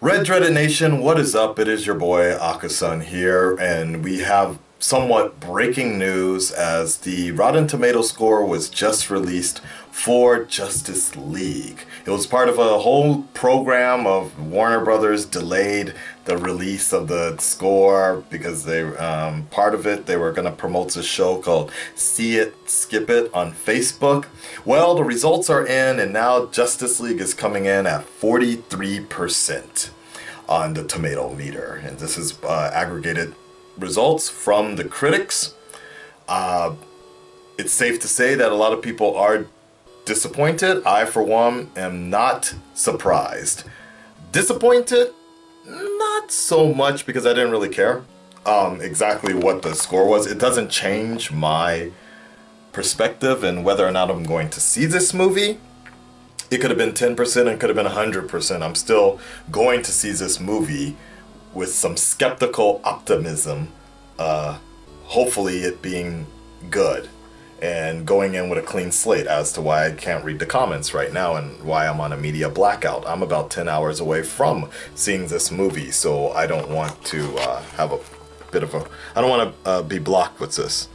Red Dreaded Nation, what is up? It is your boy Akasan here, and we have somewhat breaking news as the Rotten Tomato score was just released for Justice League. It was part of a whole program of Warner Brothers delayed the release of the score because they part of it they were going to promote a show called See It, Skip It on Facebook. Well, the results are in, and now Justice League is coming in at 43% on the tomato meter, and this is aggregated results from the critics. It's safe to say that a lot of people are disappointed. I, for one, am not surprised. Disappointed? Not so much, because I didn't really care exactly what the score was. It doesn't change my perspective and whether or not I'm going to see this movie. It could have been 10% and could have been 100%. I'm still going to see this movie with some skeptical optimism, hopefully it being good, and going in with a clean slate as to why I can't read the comments right now and why I'm on a media blackout. I'm about 10 hours away from seeing this movie, so I don't want to have a bit of a... I don't want to be blocked with this.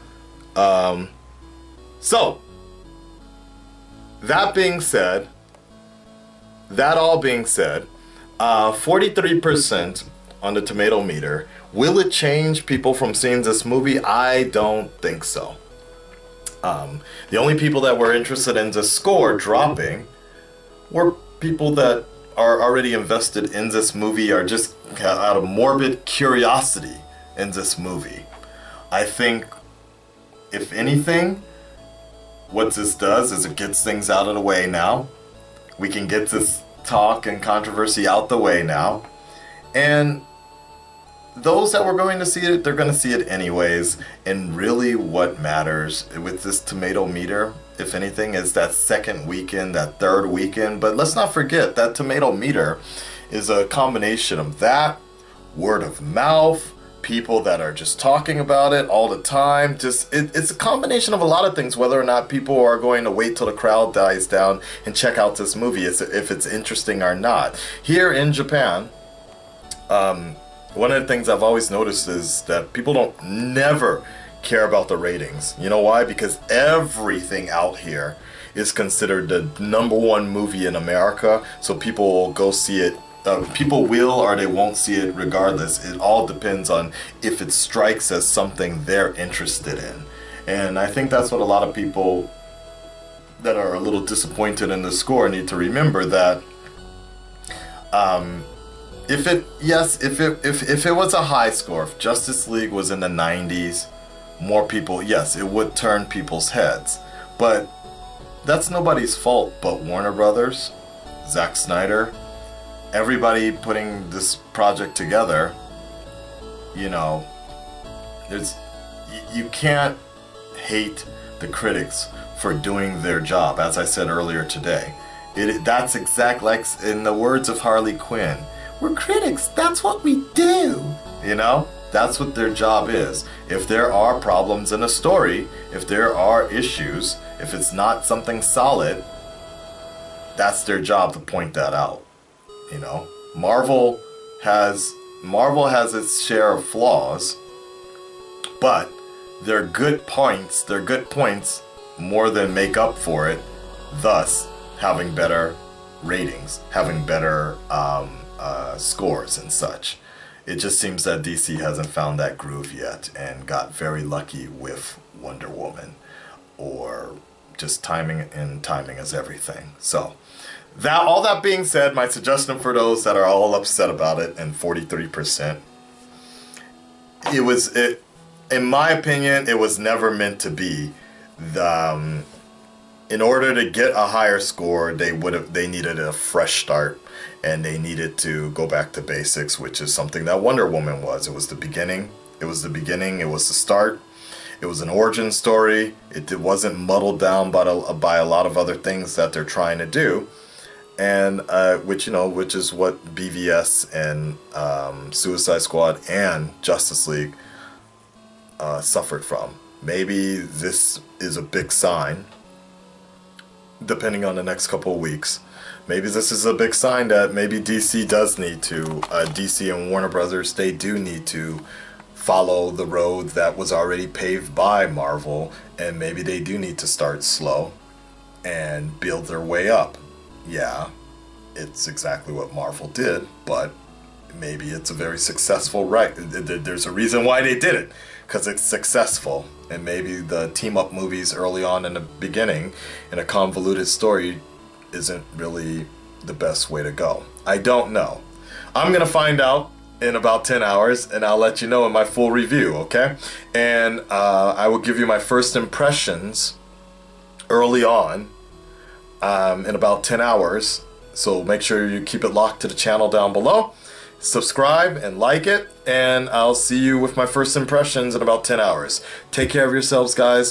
So, that all being said, 43% on the tomato meter. Will it change people from seeing this movie? I don't think so. The only people that were interested in the score dropping were people that are already invested in this movie, or just out of morbid curiosity in this movie. I think, if anything, what this does is it gets things out of the way now. We can get this talk and controversy out the way now. And those that were going to see it, they're going to see it anyways. And really what matters with this tomato meter, if anything, is that second weekend, that third weekend. But let's not forget that tomato meter is a combination of that, word of mouth, people that are just talking about it all the time. It's a combination of a lot of things, whether or not people are going to wait till the crowd dies down and check out this movie, if it's interesting or not. Here in Japan, one of the things I've always noticed is that people never care about the ratings. You know why? Because everything out here is considered the #1 movie in America, so people will go see it. People will or they won't see it regardless. It all depends on if it strikes as something they're interested in. And I think that's what a lot of people that are a little disappointed in the score need to remember, that if it was a high score, if Justice League was in the 90s, more people, yes, it would turn people's heads. But that's nobody's fault but Warner Brothers, Zack Snyder, everybody putting this project together. You know, you can't hate the critics for doing their job. As I said earlier today, that's exact, like in the words of Harley Quinn, we're critics, that's what we do. You know, that's what their job is. If there are problems in a story, if there are issues, if it's not something solid, that's their job to point that out. You know, Marvel has its share of flaws, but their good points more than make up for it, thus having better ratings, having better scores and such. It just seems that DC hasn't found that groove yet and got very lucky with Wonder Woman, or just timing is everything. So all that being said, my suggestion for those that are all upset about it, and 43%, in my opinion, it was never meant to be. In order to get a higher score, they needed a fresh start, and they needed to go back to basics, which is something that Wonder Woman was. It was the beginning. It was the start. It was an origin story. It wasn't muddled down by a lot of other things that they're trying to do, and which is what BVS and Suicide Squad and Justice League suffered from. Maybe this is a big sign, depending on the next couple of weeks, maybe this is a big sign that maybe DC does need to, DC and Warner Brothers, they do need to follow the road that was already paved by Marvel, and maybe they do need to start slow and build their way up. Yeah, it's exactly what Marvel did, but maybe it's a very successful, right? There's a reason why they did it, because it's successful. And maybe the team-up movies early on in the beginning in a convoluted story isn't really the best way to go. I don't know. I'm gonna find out in about 10 hours, and I'll let you know in my full review, okay? And I will give you my first impressions early on in about 10 hours. So make sure you keep it locked to the channel down below. Subscribe and like it, and I'll see you with my first impressions in about 10 hours. Take care of yourselves, guys.